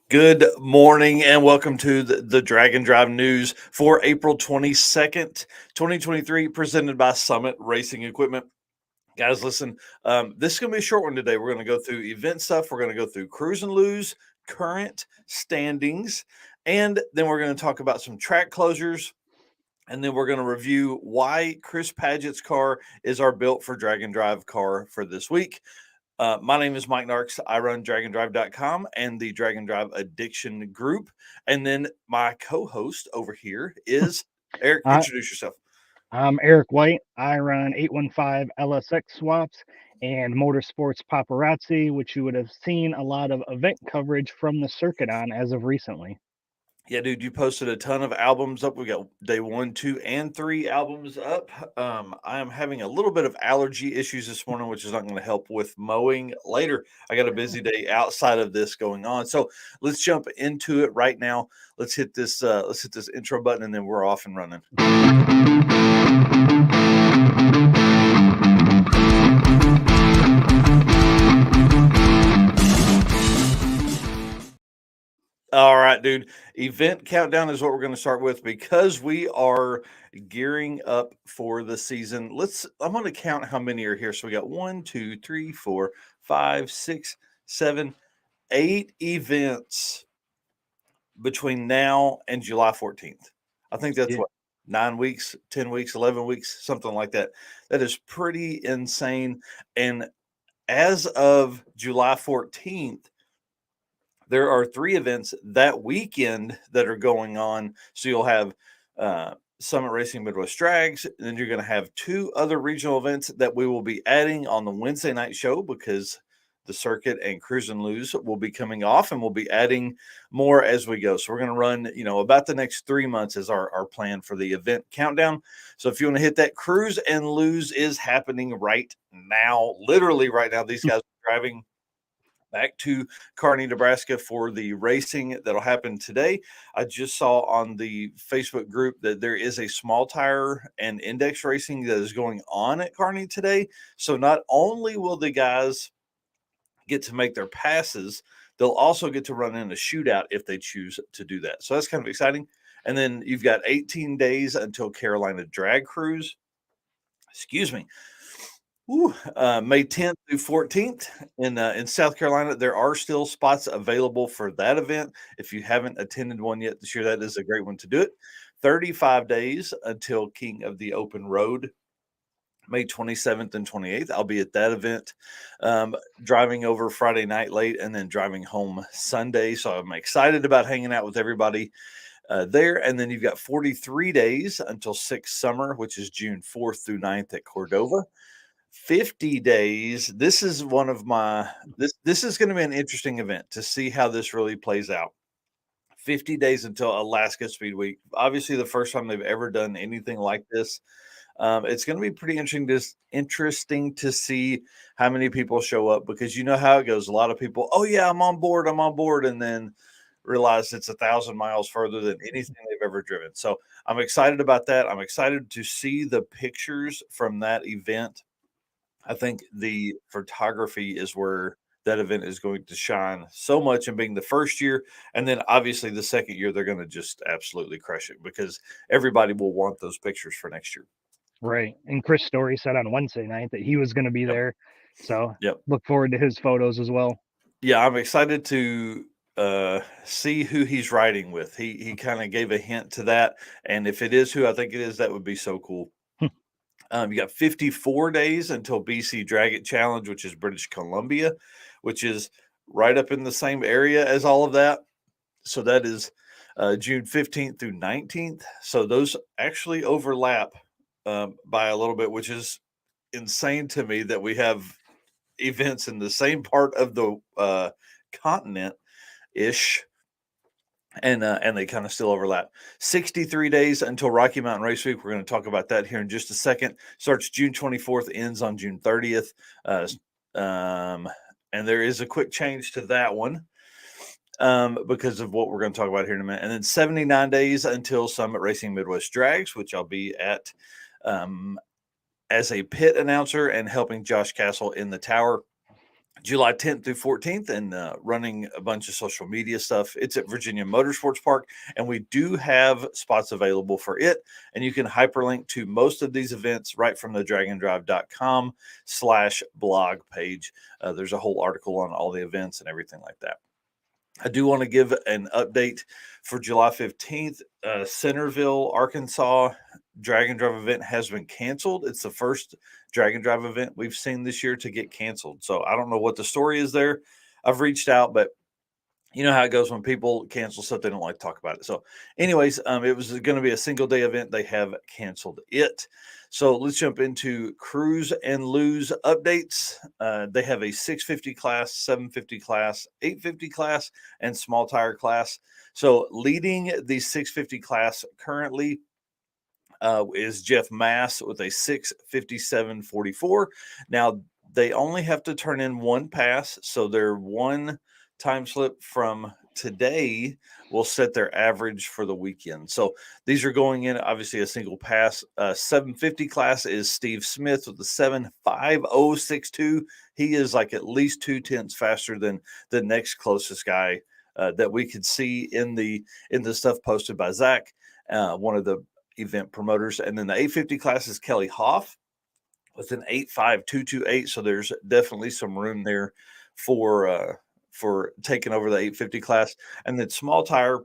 Good morning and welcome to the Drag and Drive news for April 22nd, 2023, presented by Summit Racing Equipment. Guys, listen, this is going to be a short one today. We're going to go through event stuff. We're going to go through Cruise and Lose, current standings, and then we're going to talk about some track closures. And then we're going to review why Chris Paget's car is our built for Drag and Drive car for this week. My name is Mike Narks. I run dragonDrive.com and the Dragon Drive Addiction Group. And then my co-host over here is Eric. Uh, Introduce yourself. I'm Eric White. I run 815 LSX swaps and Motorsports Paparazzi, which you would have seen a lot of event coverage from the circuit on as of recently. Yeah, dude, you posted a ton of albums up. We got day 1, 2, and 3 albums up. I am having a little bit of allergy issues this morning, which is not going to help with mowing later. I got a busy day outside of this going on. So let's jump into it right now. Let's hit this intro button and then we're off and running. All right, dude. Event countdown is what we're going to start with because we are gearing up for the season. I'm going to count how many are here. So we got 1, 2, 3, 4, 5, 6, 7, 8 events between now and July 14th. I think that's Yeah. what, 9 weeks, 10 weeks, 11 weeks, something like that. That is pretty insane. And as of July 14th, there are 3 events that weekend that are going on. So you'll have Summit Racing Midwest Drags, and then you're going to have 2 other regional events that we will be adding on the Wednesday night show because the circuit and Cruise and Lose will be coming off, and we'll be adding more as we go. So we're going to run, about the next 3 months is our plan for the event countdown. So if you want to hit that, Cruise and Lose is happening right now, literally right now. These guys are driving back to Kearney, Nebraska for the racing that'll happen today. I just saw on the Facebook group that there is a small tire and index racing that is going on at Kearney today. So not only will the guys get to make their passes, they'll also get to run in a shootout if they choose to do that. So that's kind of exciting. And then you've got 18 days until Carolina Drag Cruise. Excuse me. May 10th through 14th in South Carolina. There are still spots available for that event. If you haven't attended one yet this year, that is a great one to do it. 35 days until King of the Open Road, May 27th and 28th. I'll be at that event, driving over Friday night late and then driving home Sunday. So I'm excited about hanging out with everybody there. And then you've got 43 days until Six Summer, which is June 4th through 9th at Cordova. 50 days. This is one of my this is going to be an interesting event to see how this really plays out. 50 days until Alaska Speed Week. Obviously, the first time they've ever done anything like this. It's going to be pretty interesting to see how many people show up because you know how it goes. A lot of people, oh yeah, I'm on board, and then realize it's 1,000 miles further than anything they've ever driven. So I'm excited about that. I'm excited to see the pictures from that event. I think the photography is where that event is going to shine so much and being the first year. And then obviously the second year, they're going to just absolutely crush it because everybody will want those pictures for next year. Right. And Chris Story said on Wednesday night that he was going to be Yep. there. So Yep. look forward to his photos as well. Yeah. I'm excited to see who he's riding with. He kind of gave a hint to that. And if it is who I think it is, that would be so cool. You got 54 days until BC Drag It Challenge, which is British Columbia, which is right up in the same area as all of that. So that is June 15th through 19th. So those actually overlap by a little bit, which is insane to me that we have events in the same part of the continent ish. And they kind of still overlap. 63 days until Rocky Mountain Race Week. We're going to talk about that here in just a second. Starts June 24th, ends on June 30th. And there is a quick change to that one because of what we're going to talk about here in a minute. And then 79 days until Summit Racing Midwest Drags, which I'll be at as a pit announcer and helping Josh Castle in the tower. July 10th through 14th, and running a bunch of social media stuff. It's at Virginia Motorsports Park, and we do have spots available for it. And you can hyperlink to most of these events right from the dragondrive.com/blog page. There's a whole article on all the events and everything like that. I do want to give an update for July 15th. Centerville, Arkansas Drag and Drive event has been canceled. It's the first Drag and Drive event we've seen this year to get canceled. So I don't know what the story is there. I've reached out, but you know how it goes when people cancel stuff, they don't like to talk about it. So, anyways, it was going to be a single day event. They have canceled it. So let's jump into Cruise and Lose updates. They have a 650 class, 750 class, 850 class, and small tire class. So leading the 650 class currently is Jeff Mass with a 657.44. Now they only have to turn in one pass, so their one time slip from today will set their average for the weekend. So these are going in obviously a single pass. 750 class is Steve Smith with the 75062. He is like at least 2/10 faster than the next closest guy that we could see in the stuff posted by Zach, one of the event promoters. And then the 850 class is Kelly Hoff with an 85228. So there's definitely some room there for taking over the 850 class. And then small tire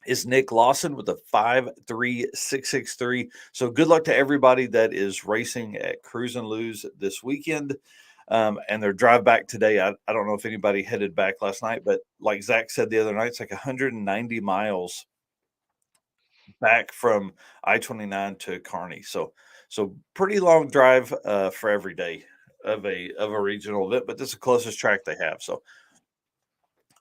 is Nick Lawson with a 53663. So good luck to everybody that is racing at Cruise and Lose this weekend. And their drive back today, I don't know if anybody headed back last night, but like Zach said the other night, it's like 190 miles back from I-29 to Kearney. So pretty long drive for every day of a regional event, but this is the closest track they have. So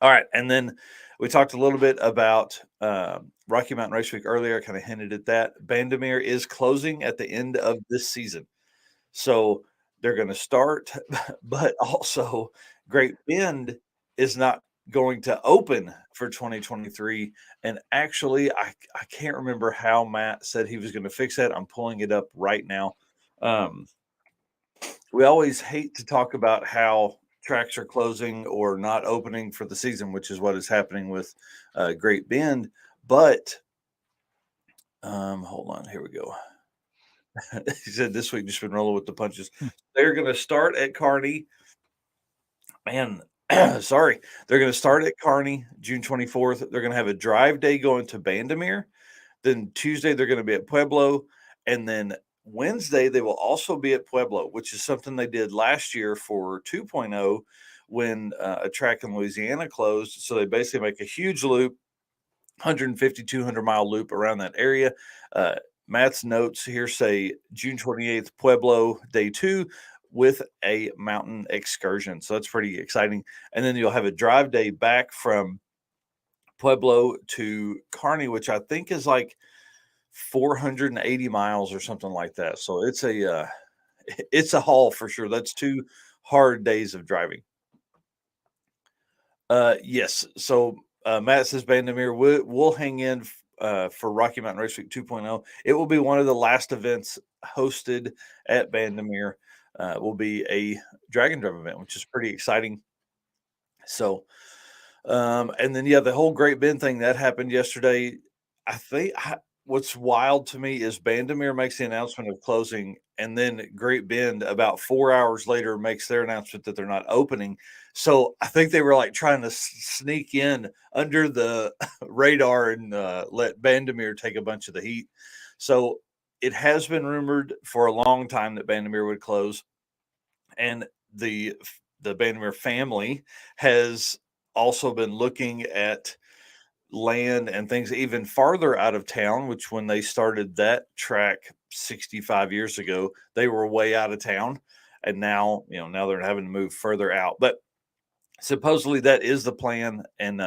all right, and then we talked a little bit about Rocky Mountain Race Week earlier. I kind of hinted at that. Bandimere is closing at the end of this season, so they're going to start, but also Great Bend is not going to open for 2023. And actually, I can't remember how Matt said he was going to fix that. I'm pulling it up right now. We always hate to talk about how tracks are closing or not opening for the season, which is what is happening with Great Bend. But hold on, here we go. He said this week just been rolling with the punches. They're going to start at Kearney. Man, sorry. They're going to start at Kearney June 24th. They're going to have a drive day going to Bandimere. Then Tuesday, they're going to be at Pueblo. And then Wednesday, they will also be at Pueblo, which is something they did last year for 2.0 when a track in Louisiana closed. So they basically make a huge loop, 150, 200-mile loop around that area. Matt's notes here say June 28th, Pueblo, day 2 with a mountain excursion. So that's pretty exciting. And then you'll have a drive day back from Pueblo to Kearney, which I think is like 480 miles or something like that. So it's a haul for sure. That's 2 hard days of driving. Yes. So Matt says Bandimere will hang in for Rocky Mountain Race Week 2.0. It will be one of the last events hosted at Bandimere. Will be a Drag and Drive event, which is pretty exciting. So, and then the whole Great Bend thing that happened yesterday. I think what's wild to me is Bandimere makes the announcement of closing, and then Great Bend about 4 hours later makes their announcement that they're not opening. So I think they were like trying to sneak in under the radar and let Bandimere take a bunch of the heat. So it has been rumored for a long time that Bandimere would close, and the Bandimere family has also been looking at land and things even farther out of town, which when they started that track 65 years ago, they were way out of town. And now, now they're having to move further out. But supposedly that is the plan. And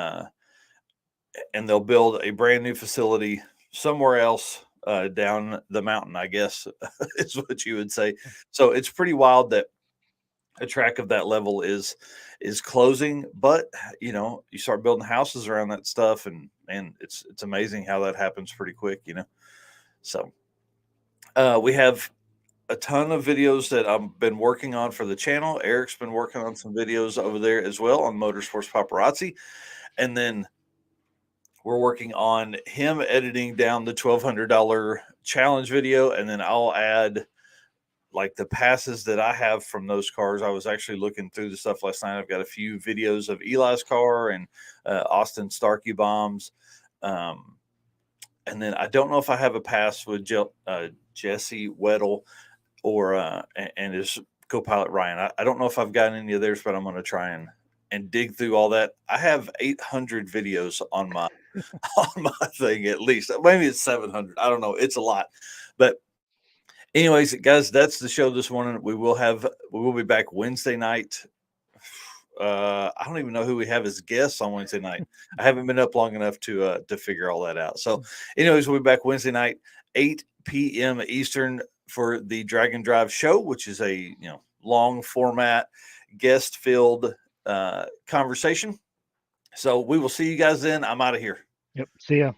they'll build a brand new facility somewhere else down the mountain, I guess is what you would say. So it's pretty wild that a track of that level is closing, but you start building houses around that stuff, and it's amazing how that happens pretty quick. So we have a ton of videos that I've been working on for the channel. Eric's been working on some videos over there as well on Motorsports Paparazzi. And then we're working on him editing down the $1,200 challenge video. And then I'll add like the passes that I have from those cars. I was actually looking through the stuff last night. I've got a few videos of Eli's car and Austin Starkey bombs. And then I don't know if I have a pass with Jesse Weddle or and his co-pilot Ryan. I don't know if I've gotten any of theirs, but I'm going to try and dig through all that. I have 800 videos on my on my thing at least. Maybe it's 700. I don't know. It's a lot. But anyways, guys, that's the show this morning. We will be back Wednesday night. I don't even know who we have as guests on Wednesday night. I haven't been up long enough to figure all that out. So, anyways, we'll be back Wednesday night, 8 p.m. Eastern for the Dragon Drive show, which is a long format, guest filled conversation. So we will see you guys then. I'm out of here. Yep. See ya.